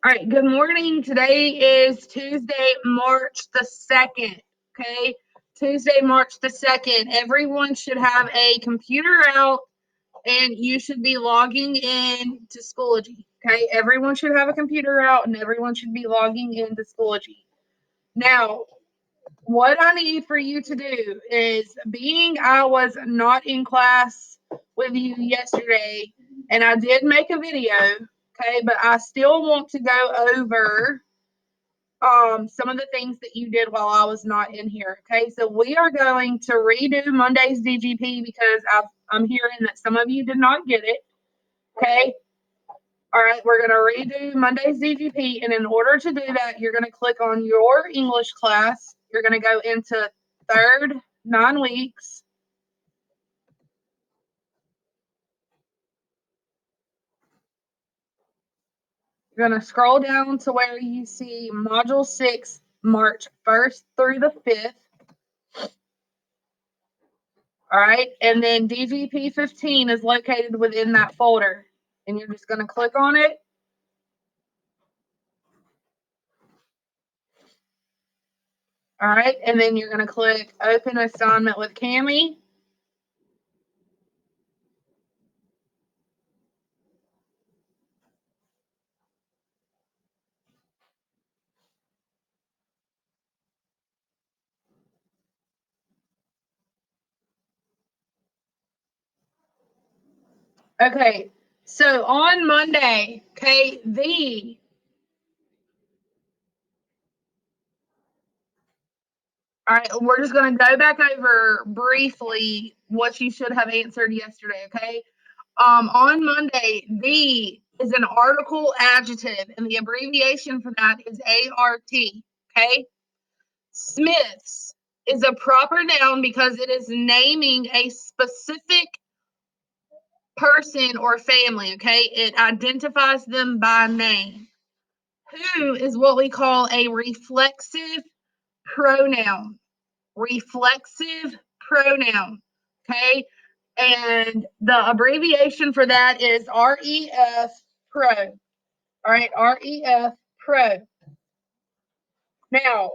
All right, good morning. Today is Tuesday, March the 2nd. Okay, Tuesday, March the 2nd. Everyone should have a computer out and you should be logging in to Schoology. Okay, everyone should have a computer out and everyone should be logging into Schoology. Now, what I need for you to do is, being I was not in class with you yesterday, and I did make a video, okay, but I still want to go over some of the things that you did while I was not in here. Okay, so we are going to redo Monday's DGP because I'm hearing that some of you did not get it. Okay, all right, we're going to redo Monday's DGP, and in order to do that, you're going to click on your English class. You're going to go into third 9 weeks. You're going to scroll down to where you see Module 6, March 1st through the 5th. All right, and then DGP 15 is located within that folder, and you're just going to click on it. All right, and then you're going to click Open Assignment with Cami. Okay, so on Monday, okay, all right, we're just going to go back over briefly what you should have answered yesterday, okay? On Monday, the is an article adjective, and the abbreviation for that is ART, okay? Smiths is a proper noun because it is naming a specific person or family, okay? It identifies them by name. Who is what we call a reflexive pronoun. Reflexive pronoun, okay? And the abbreviation for that is REF pro. All right, REF pro. Now,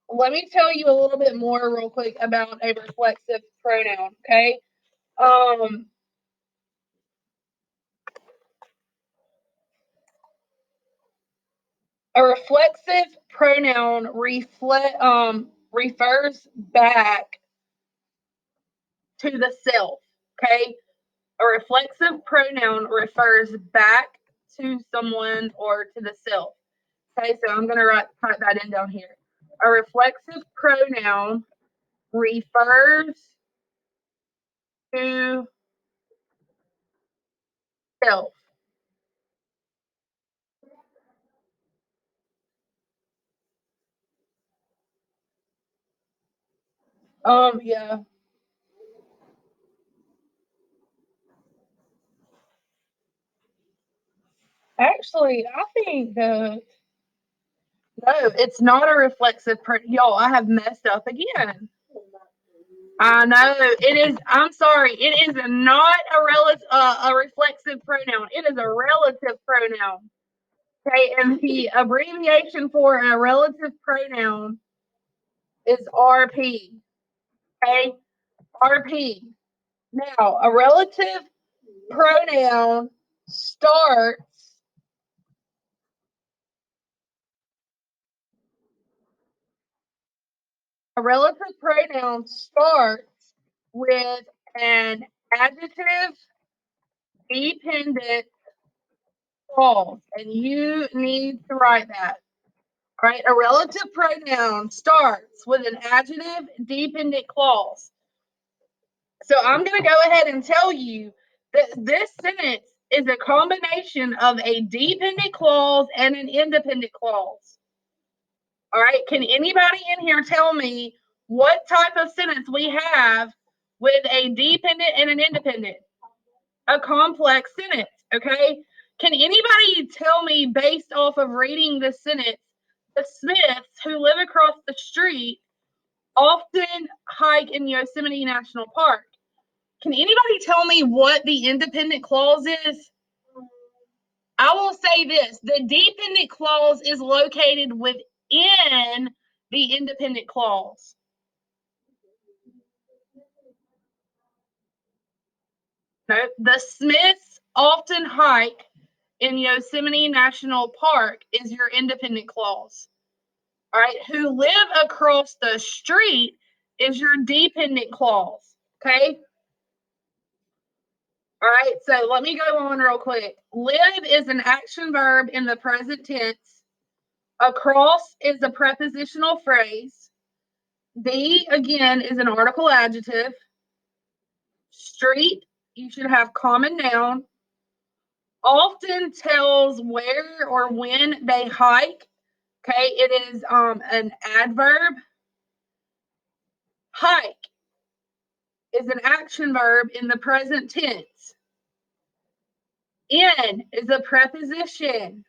let me tell you a little bit more real quick about a reflexive pronoun, okay? A reflexive pronoun refers back to the self, okay? A reflexive pronoun refers back to someone or to the self. Okay, so I'm going to write that in down here. A reflexive pronoun refers to self. Yeah. Actually, I think no, it's not a reflexive y'all, I have messed up again. I know it is. I'm sorry. It is not a reflexive pronoun. It is a relative pronoun. Okay, and the abbreviation for a relative pronoun is RP. Okay, RP. Now, a relative pronoun starts. A relative pronoun starts with an adjective dependent clause, and you need to write that. All right, a relative pronoun starts with an adjective dependent clause. So I'm going to go ahead and tell you that this sentence is a combination of a dependent clause and an independent clause. All right, can anybody in here tell me what type of sentence we have with a dependent and an independent? A complex sentence, okay? Can anybody tell me, based off of reading this sentence, the Smiths who live across the street often hike in Yosemite National Park? Can anybody tell me what the independent clause is? I will say this, the dependent clause is located within the independent clause. Okay? The Smiths often hike in Yosemite National Park is your independent clause. All right, who live across the street is your dependent clause. Okay. All right, so let me go on real quick. Live is an action verb in the present tense. Across is a prepositional phrase. The, again, is an article adjective. Street, you should have common noun. Often tells where or when they hike. Okay, it is an adverb. Hike is an action verb in the present tense. In is a preposition.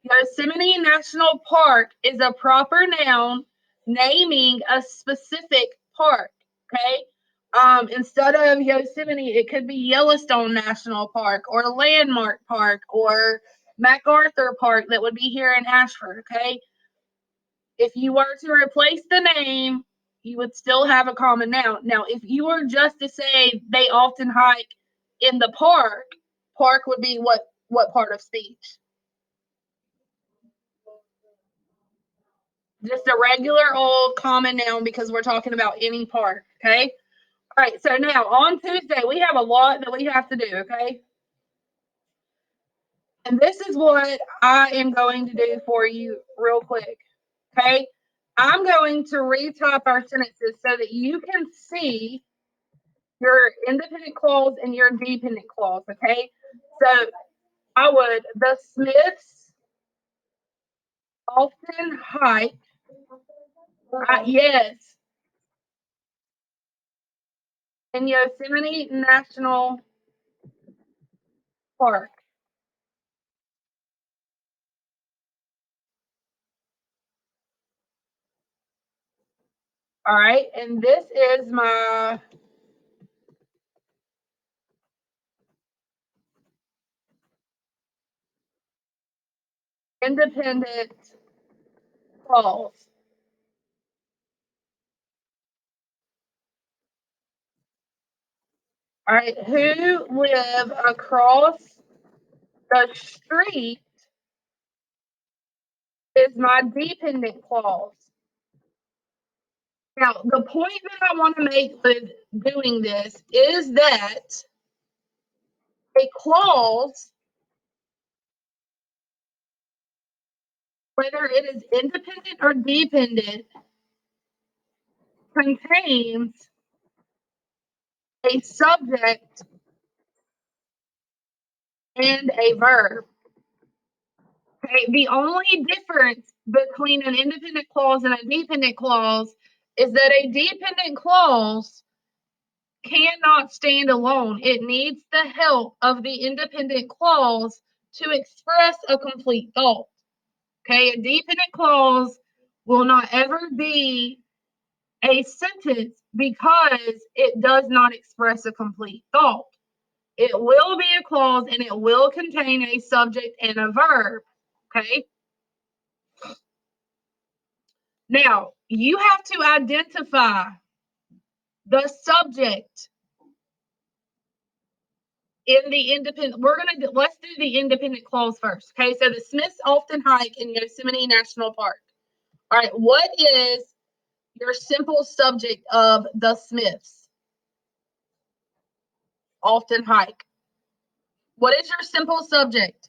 Yosemite National Park is a proper noun naming a specific park. Okay. Instead of Yosemite, it could be Yellowstone National Park or Landmark Park or MacArthur Park that would be here in Ashford. Okay. If you were to replace the name, you would still have a common noun. Now, if you were just to say they often hike in the park, park would be what part of speech? Just a regular old common noun because we're talking about any park, okay? All right, so now on Tuesday, we have a lot that we have to do, okay? And this is what I am going to do for you real quick, okay? I'm going to retype our sentences so that you can see your independent clause and your dependent clause, okay? So the Smiths often hike, yes, in Yosemite National Park. All right, and this is my independent clause. All right, who live across the street is my dependent clause. Now, the point that I want to make with doing this is that a clause, whether it is independent or dependent, contains a subject and a verb. Okay, the only difference between an independent clause and a dependent clause is that a dependent clause cannot stand alone. It needs the help of the independent clause to express a complete thought. Okay, a dependent clause will not ever be a sentence because it does not express a complete thought. It will be a clause and it will contain a subject and a verb. Okay. Now, you have to identify the subject in the independent. Let's do the independent clause first. Okay, so the Smiths often hike in Yosemite National Park. All right, what is your simple subject of the Smiths often hike? What is your simple subject?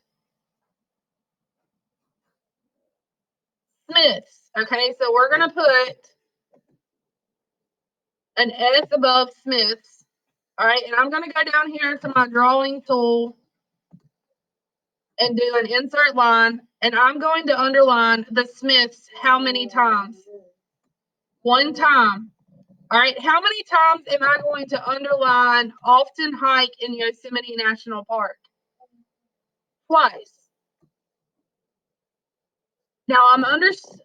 Smiths. Okay, so we're going to put an S above Smiths. All right, and I'm going to go down here to my drawing tool and do an insert line, and I'm going to underline the Smiths how many times? One time. All right, how many times am I going to underline often hike in Yosemite National Park? Twice. Now I'm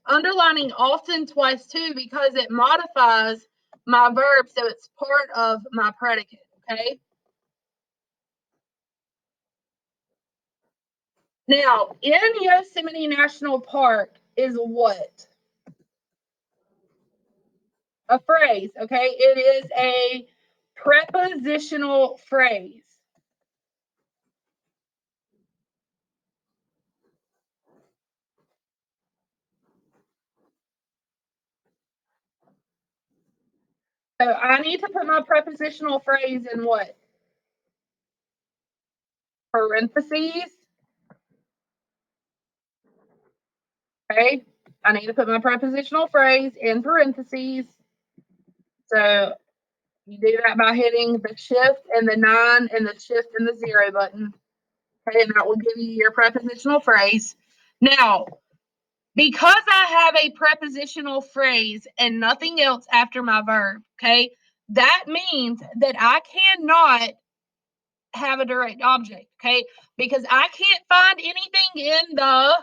underlining often twice too because it modifies my verb, so it's part of my predicate, okay? Now, in Yosemite National Park is what? A phrase, okay? It is a prepositional phrase. So I need to put my prepositional phrase in what? Parentheses. Okay. I need to put my prepositional phrase in parentheses. So you do that by hitting the shift and the 9 and the shift and the 0 button. Okay, and that will give you your prepositional phrase. Now, because I have a prepositional phrase and nothing else after my verb, okay, that means that I cannot have a direct object, okay, because I can't find anything in the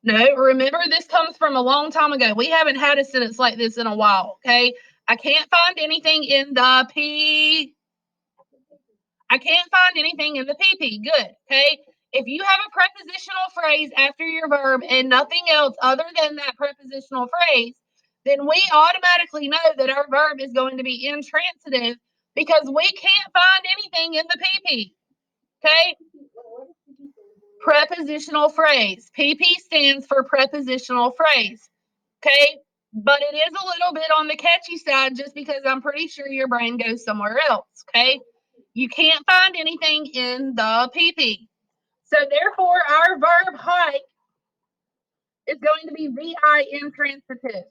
no, remember this comes from a long time ago. We haven't had a sentence like this in a while, okay? I can't find anything in the P. I can't find anything in the PP. Good, okay? If you have a prepositional phrase after your verb and nothing else other than that prepositional phrase, then we automatically know that our verb is going to be intransitive because we can't find anything in the PP, okay? Prepositional phrase. PP stands for prepositional phrase. Okay. But it is a little bit on the catchy side just because I'm pretty sure your brain goes somewhere else. Okay. You can't find anything in the PP. So therefore, our verb hike is going to be VI intransitive.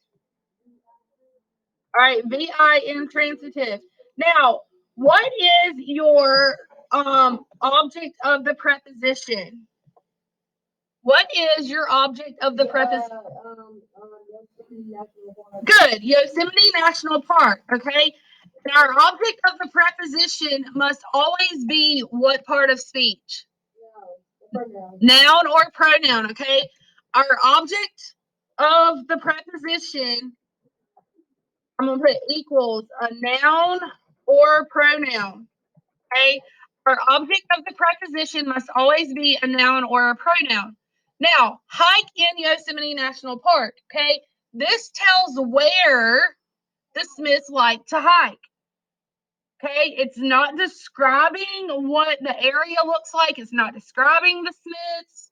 All right, VI intransitive. Now, what is your object of the preposition? What is your object of the preposition? Good. Yosemite National Park. Okay. And our object of the preposition must always be what part of speech? Noun or pronoun. Okay. Our object of the preposition, I'm going to put equals a noun or pronoun. Okay. Our object of the preposition must always be a noun or a pronoun. Now, hike in Yosemite National Park. Okay. This tells where the Smiths like to hike. Okay. It's not describing what the area looks like. It's not describing the Smiths,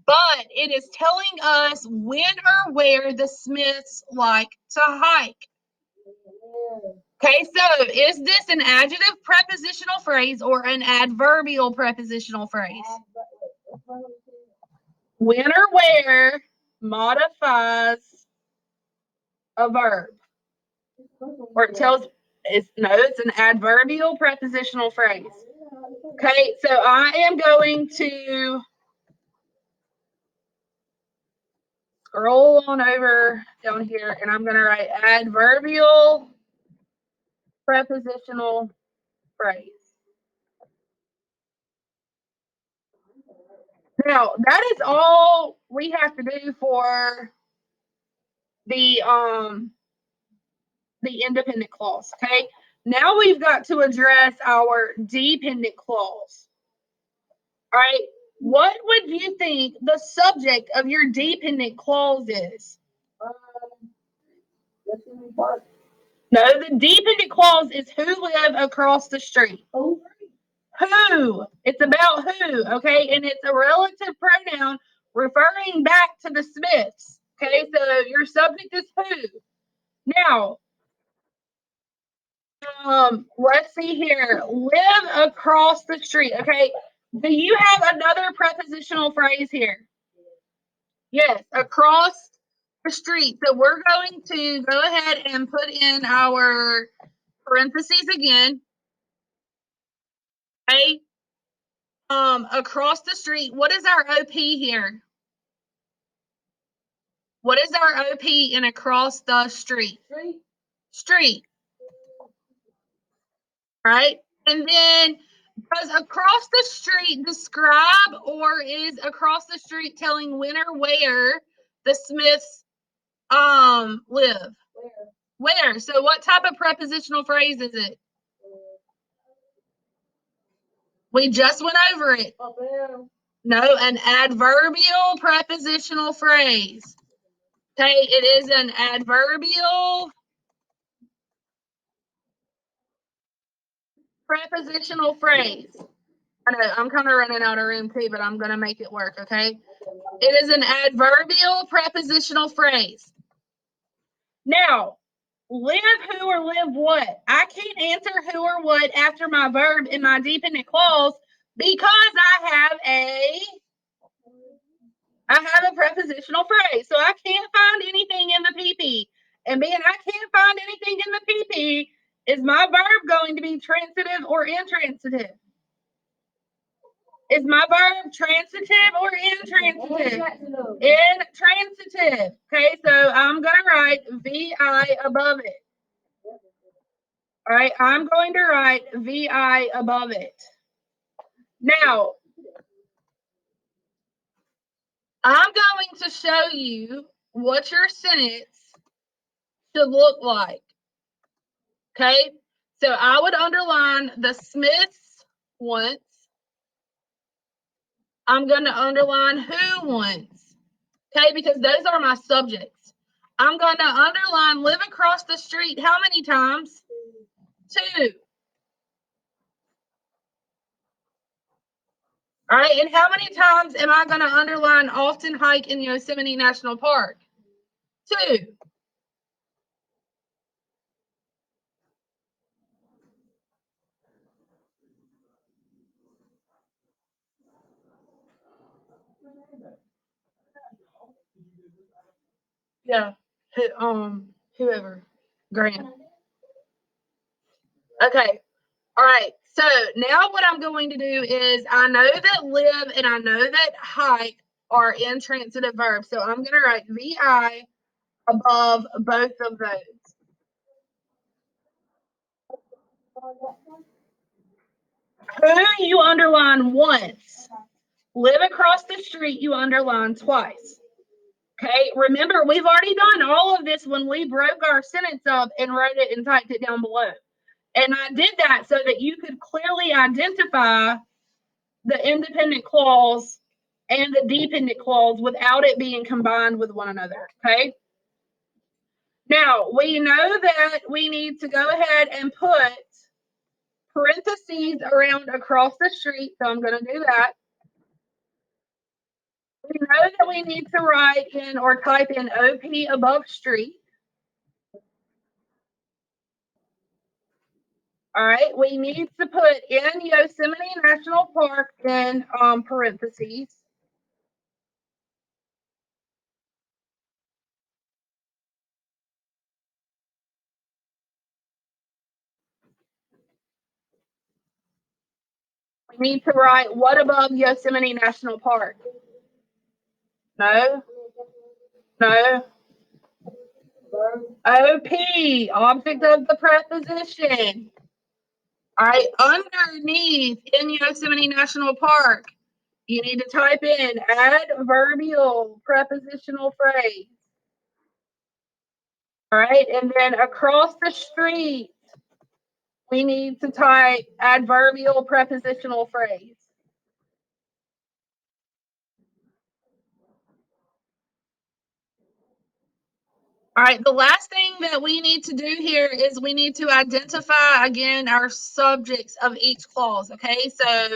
but it is telling us when or where the Smiths like to hike. Okay, so is this an adjective prepositional phrase or an adverbial prepositional phrase? When or where modifies a verb, or it tells it's an adverbial prepositional phrase. Okay, so I am going to scroll on over down here and I'm going to write adverbial prepositional phrase. Now, that is all we have to do for the independent clause, okay? Now we've got to address our dependent clause. All right, what would you think the subject of your dependent clause is? No, the dependent clause is who live across the street. Who? It's about who, okay? And it's a relative pronoun referring back to the Smiths. Okay, so your subject is who. Now, let's see here. Live across the street. Okay. Do you have another prepositional phrase here? Yes, across the street. So we're going to go ahead and put in our parentheses again. Okay. Across the street. What is our OP here? What is our OP in across the street? Street. Right? And then does across the street describe or is across the street telling when or where the Smiths live? Where? So what type of prepositional phrase is it? We just went over it. No, an adverbial prepositional phrase. Okay, it is an adverbial prepositional phrase. I know, I'm kind of running out of room too, but I'm going to make it work, okay? It is an adverbial prepositional phrase. Now, live who or live what? I can't answer who or what after my verb in my dependent clause because I have a prepositional phrase. So I can't find anything in the PP. And being I can't find anything in the PP, is my verb going to be transitive or intransitive? Is my verb transitive or intransitive? Intransitive. Okay, so I'm going to write VI above it. All right, I'm going to write VI above it. Now, I'm going to show you what your sentence should look like. Okay, so I would underline the Smiths once. I'm going to underline who once. Okay, because those are my subjects. I'm going to underline live across the street how many times? 2. All right, and how many times am I going to underline often hike in Yosemite National Park? 2. Yeah, whoever, Grant. Okay, all right. So now what I'm going to do is I know that live and I know that hike are intransitive verbs. So I'm going to write VI above both of those. Who you underline once. Live across the street you underline twice. Okay, remember, we've already done all of this when we broke our sentence up and wrote it and typed it down below. And I did that so that you could clearly identify the independent clause and the dependent clause without it being combined with one another, okay? Now, we know that we need to go ahead and put parentheses around across the street, so I'm going to do that. We know that we need to write in or type in OP above street. All right, we need to put in Yosemite National Park in parentheses. We need to write what above Yosemite National Park? No. No. OP, object of the preposition. All right, underneath in Yosemite National Park, you need to type in adverbial prepositional phrase. All right, and then across the street, we need to type adverbial prepositional phrase. All right, the last thing that we need to do here is we need to identify, again, our subjects of each clause, okay? So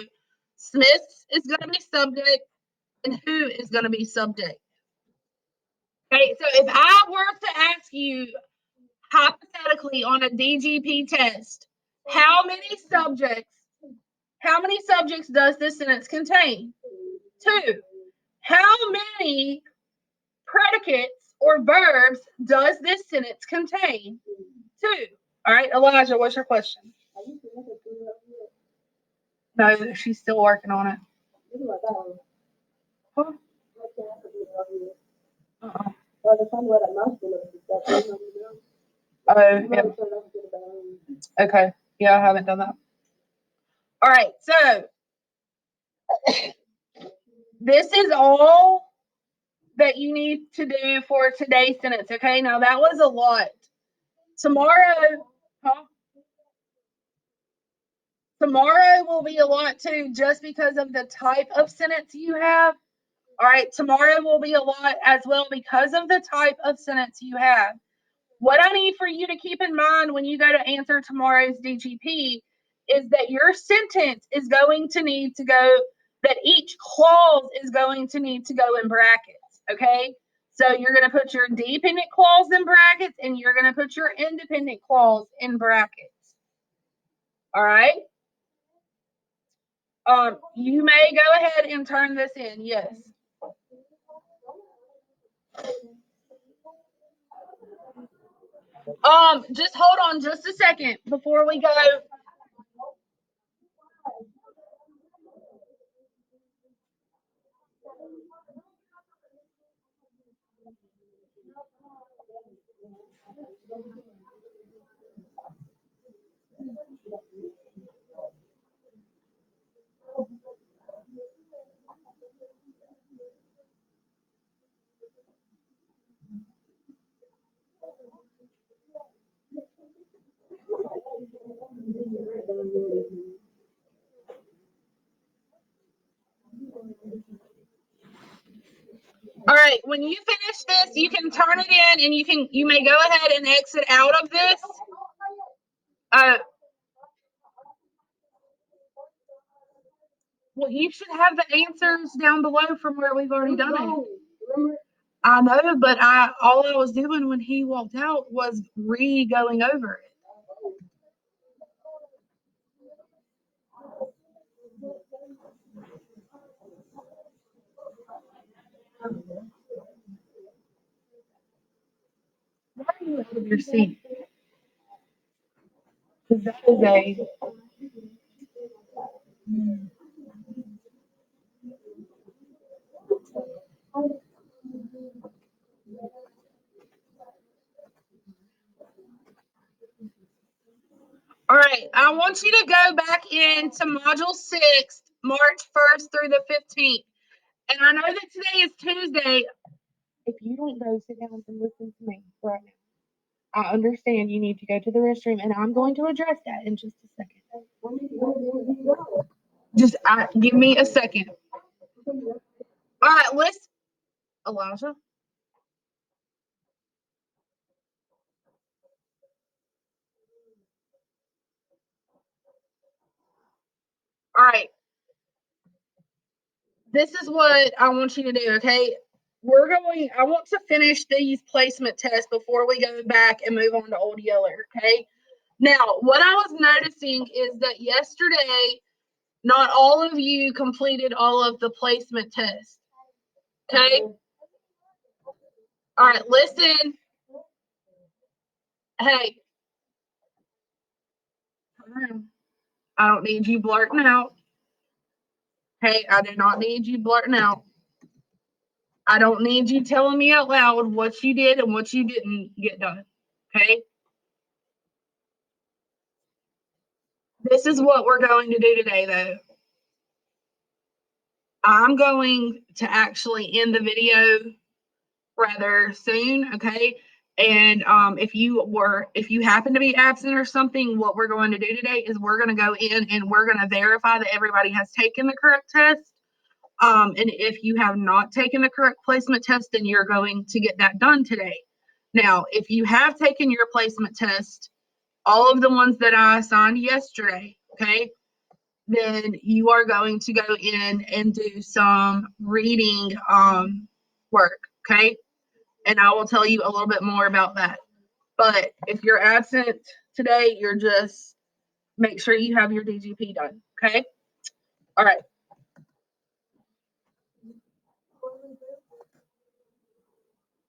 Smith is going to be subject, and who is going to be subject. Okay, so if I were to ask you, hypothetically, on a DGP test, how many subjects does this sentence contain? 2. How many predicates or verbs does this sentence contain? 2. All right, Elijah, what's your question? No, she's still working on it. Huh? Uh-uh. Oh, yeah. Okay. Yeah, I haven't done that. All right, so this is all that you need to do for today's sentence. Okay, now that was a lot. Tomorrow, huh? Tomorrow will be a lot too, just because of the type of sentence you have. All right, tomorrow will be a lot as well because of the type of sentence you have. What I need for you to keep in mind when you go to answer tomorrow's DGP is that your sentence is going to need to go, that each clause is going to need to go in brackets, okay? So you're going to put your dependent clause in brackets and you're going to put your independent clause in brackets. All right? You may go ahead and turn this in, yes. Just hold on just a second before we go. All right, when you finish this, you can turn it in and you may go ahead and exit out of this. Well, you should have the answers down below from where we've already done it. I know, but all I was doing when he walked out was going over it. Why are you out of your seat? Because that is a. All right, I want you to go back into Module 6, March 1st through the 15th. And I know that today is Tuesday. If you don't go sit down and listen to me right now, I understand you need to go to the restroom, and I'm going to address that in just a second. Just give me a second. All right, let's, Elijah. All right. This is what I want you to do, okay? I want to finish these placement tests before we go back and move on to Old Yeller, okay? Now, what I was noticing is that yesterday, not all of you completed all of the placement tests, okay? All right, listen. Hey, I don't need you blurting out. Hey, I do not need you blurting out. I don't need you telling me out loud what you did and what you didn't get done, okay? This is what we're going to do today, though. I'm going to actually end the video rather soon, okay? And if you happen to be absent or something, what we're going to do today is we're going to go in and we're going to verify that everybody has taken the correct test. And if you have not taken the correct placement test, then you're going to get that done today. Now, if you have taken your placement test, all of the ones that I assigned yesterday, okay, then you are going to go in and do some reading work, okay? And I will tell you a little bit more about that. But if you're absent today, you're just make sure you have your DGP done, okay? All right.